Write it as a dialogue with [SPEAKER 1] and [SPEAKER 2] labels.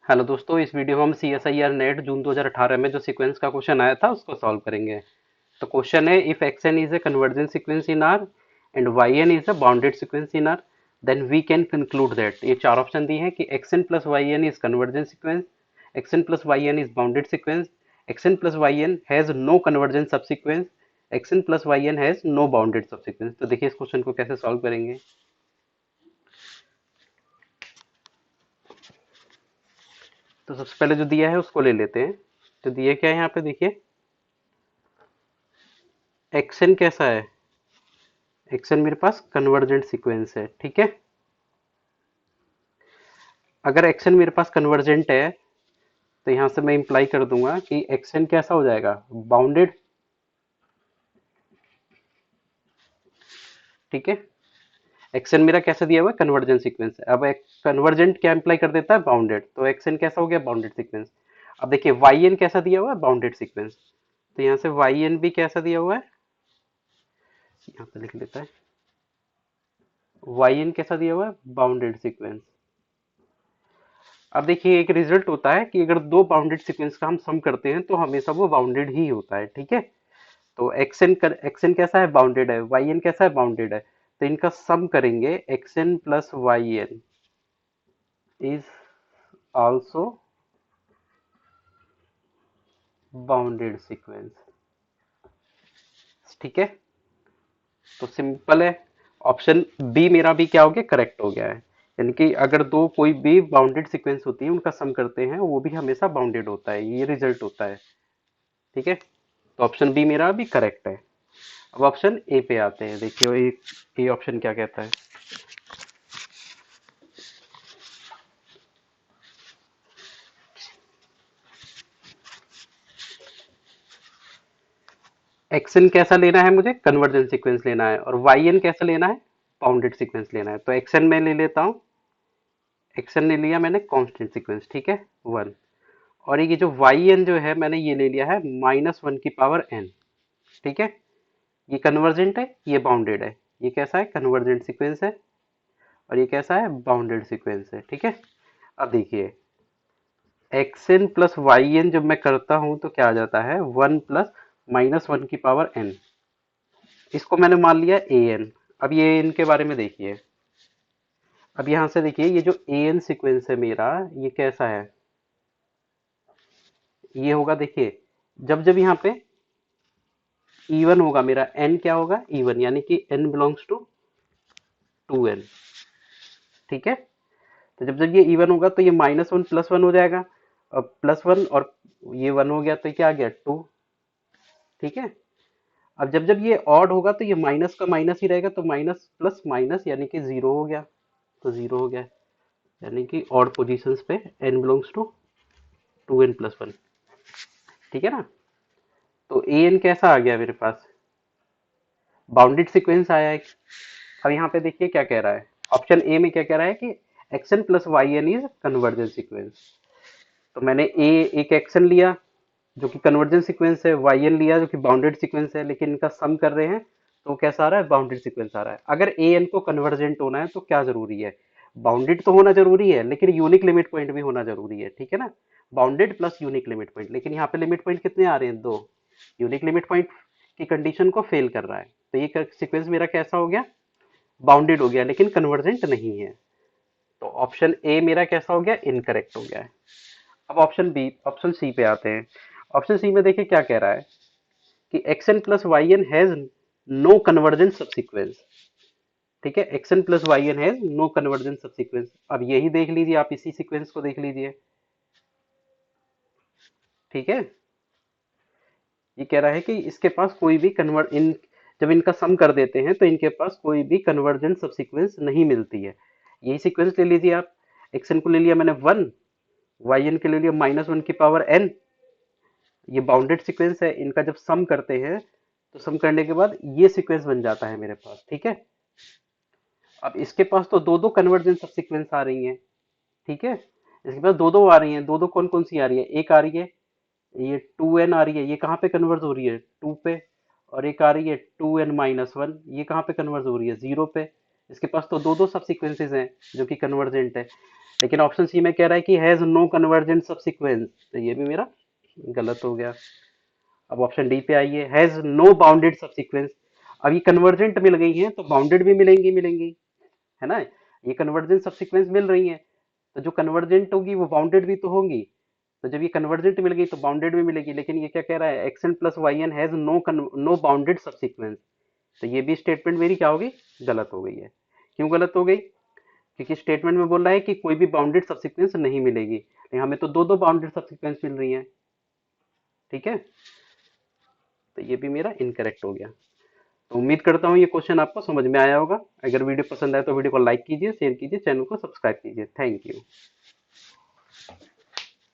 [SPEAKER 1] Hello दोस्तों, इस video में हम C S I R NET June 2018 में जो सीक्वेंस का क्वेश्चन आया था उसको सॉल्व करेंगे। तो क्वेश्चन है, if X N is a convergent sequence in R and Y N is a bounded sequence in R, then we can conclude that. ये चार ऑप्शन दिए हैं कि x N plus Y N is convergent sequence, X N plus Y N is bounded sequence, X N plus Y N has no convergent subsequence, X N plus Y N has no bounded subsequence. तो देखिए इस question को कैसे solve करेंगे। तो सबसे पहले जो दिया है उसको ले लेते हैं। तो दिया क्या है यहाँ पे, देखिए एक्स एन कैसा है, एक्शन मेरे पास कन्वर्जेंट सीक्वेंस है, ठीक है। अगर एक्शन मेरे पास कन्वर्जेंट है तो यहां से मैं इंप्लाई कर दूंगा कि एक्शन कैसा हो जाएगा, बाउंडेड, ठीक है। एक्शन मेरा कैसा दिया हुआ है, कन्वर्जेंट सीक्वेंस है। अब एक कन्वर्जेंट क्या इंप्लाई कर देता है, बाउंडेड, तो एक्शन कैसा हो गया, बाउंडेड सीक्वेंस। अब देखिए वाई एन कैसा दिया हुआ है, बाउंडेड सीक्वेंस। तो यहाँ से वाई एन भी कैसा दिया हुआ है, यहाँ पे लिख लेता है, वाई एन कैसा दिया हुआ है, बाउंडेड सीक्वेंस। अब देखिए एक रिजल्ट होता है कि अगर दो बाउंडेड सीक्वेंस का हम सम करते हैं तो हमेशा वो बाउंडेड ही होता है, ठीक है। तो एक्स एन कैसा है, बाउंडेड है, वाई एन कैसा है, बाउंडेड है। तो इनका सम करेंगे, x N plus Y N is also bounded sequence, ठीक है। तो सिंपल है, ऑप्शन बी मेरा भी क्या हो गया, करेक्ट हो गया है। यानी कि अगर दो कोई भी बाउंडेड सीक्वेंस होती है उनका सम करते हैं वो भी हमेशा बाउंडेड होता है, ये रिजल्ट होता है, ठीक है। तो ऑप्शन बी मेरा भी करेक्ट है। अब ऑप्शन ए पे आते हैं, देखिए ये ऑप्शन क्या कहता है। एक्स एन कैसा लेना है, मुझे कन्वर्जेंट सीक्वेंस लेना है, और वाई एन कैसा लेना है, बाउंडेड सीक्वेंस लेना है। तो एक्स एन में ले लेता हूँ, एक्स एन ले लिया मैंने कांस्टेंट सीक्वेंस, ठीक है, वन। और ये जो वाई एन जो है मैंने ये ले लिया है -1 की पावर n, ठीक है। ये कन्वर्जेंट है, ये बाउंडेड है। ये कैसा है, कन्वर्जेंट सीक्वेंस है, और ये कैसा है, बाउंडेड सीक्वेंस है, ठीक है। अब देखिए x N plus Y n जब मैं करता हूं तो क्या आ जाता है, 1 + -1 की पावर n। इसको मैंने मान लिया ए एन। अब ये एन के बारे में देखिए, अब यहां से देखिए ये जो ए एन सिक्वेंस है मेरा, ये कैसा है, ये होगा, देखिए जब जब यहाँ पे इवन होगा मेरा, एन क्या होगा, इवन, यानी कि एन बिलोंग्स टू 2n, ठीक है। तो जब जब ये इवन होगा तो ये -1 + 1 हो जाएगा, और +1 और ये 1 हो गया तो ये क्या आ गया, 2, ठीक है। अब जब जब ये ऑड होगा तो ये माइनस का माइनस ही रहेगा, तो माइनस प्लस माइनस यानी कि जीरो हो गया, तो जीरो हो गया, यानी कि ऑड पोजीशंस पे n बिलोंग्स टू 2n+1, ठीक है ना। तो ए एन कैसा आ गया मेरे पास, बाउंडेड सीक्वेंस आया है। अब यहाँ पे देखिए क्या कह रहा है, ऑप्शन ए में क्या कह रहा है कि x N plus Y N is convergent sequence. तो मैंने ए एक एक्शन लिया जो कि कन्वर्जेंट सीक्वेंस है, वाई एन लिया जो कि बाउंडेड सीक्वेंस है, लेकिन इनका सम कर रहे हैं तो कैसा आ रहा है, बाउंडेड सीक्वेंस आ रहा है। अगर ए एन को कन्वर्जेंट होना है तो क्या जरूरी है, बाउंडेड तो होना जरूरी है लेकिन यूनिक लिमिट पॉइंट भी होना जरूरी है, ठीक है ना। Bounded plus unique limit point, लेकिन यहाँ पे लिमिट पॉइंट कितने आ रहे हैं, दो। यूनिक लिमिट पॉइंट की कंडीशन को फेल कर रहा है, तो ये सीक्वेंस मेरा कैसा हो गया, बाउंडेड हो गया लेकिन कन्वर्जेंट नहीं है। तो ऑप्शन ए मेरा कैसा हो गया, इनकरेक्ट हो गया है। अब ऑप्शन सी पे आते हैं। ऑप्शन सी में देखिए क्या कह रहा है कि x N plus Y N has no convergent subsequence, ठीक है। X N plus Y N has no convergent subsequence. अब यही देख लीजिए, आप इसी सीक्वेंस को देख लीजिए, ठीक है। ये कह रहा है कि इसके पास कोई भी कन्वर्ट इन जब इनका सम कर देते हैं तो इनके पास कोई भी कन्वर्जेंट सबसीक्वेंस नहीं मिलती है। यही सीक्वेंस ले लीजिए आप, एक्स एन को ले लिया मैंने 1, वाई एन के ले लिया -1 की पावर n। ये बाउंडेड सीक्वेंस है, इनका जब सम करते हैं तो सम करने के बाद ये सीक्वेंस बन जाता है मेरे पास, ठीक है। अब इसके पास तो दो दो कन्वर्जेंट सब सीक्वेंस आ रही हैं, ठीक है। इसके पास दो दो आ रही हैं, दो दो कौन कौन सी आ रही है, एक आ रही है ये 2n आ रही है, ये कहाँ पे कन्वर्ज हो रही है, 2 पे। और एक आ रही है 2n-1, ये कहाँ पे कन्वर्ज हो रही है, 0 पे। इसके पास तो दो दो सब सीक्वेंसेज हैं जो कि कन्वर्जेंट है, लेकिन ऑप्शन सी में कह रहा है कि has no convergent subsequence, तो ये भी मेरा गलत हो गया। अब ऑप्शन डी पे आइए, हैज नो बाउंडेड सब सीक्वेंस। अब ये कन्वर्जेंट मिल गई हैं तो बाउंडेड भी मिलेंगी, है ना। ये कन्वर्जेंट सब सीक्वेंस मिल रही हैं, तो जो कन्वर्जेंट होगी वो बाउंडेड भी तो होंगी। तो जब ये कन्वर्जेंट मिल गई तो बाउंडेड भी मिलेगी, लेकिन ये क्या कह रहा है, x N plus Y N has no bounded subsequence. तो ये भी स्टेटमेंट मेरी क्या हो गई, गलत हो गई है। क्यों गलत हो गई, क्योंकि स्टेटमेंट में बोल रहा है कि कोई भी बाउंडेड सब सीक्वेंस नहीं मिलेगी, लेकिन हमें तो दो दो बाउंडेड सब सीक्वेंस मिल रही है। ठीक है, तो ये भी मेरा इनकरेक्ट हो गया। तो उम्मीद करता हूँ ये क्वेश्चन आपको समझ में आया होगा। अगर वीडियो पसंद आए तो वीडियो को लाइक कीजिए, शेयर कीजिए, चैनल को सब्सक्राइब कीजिए। Thank you.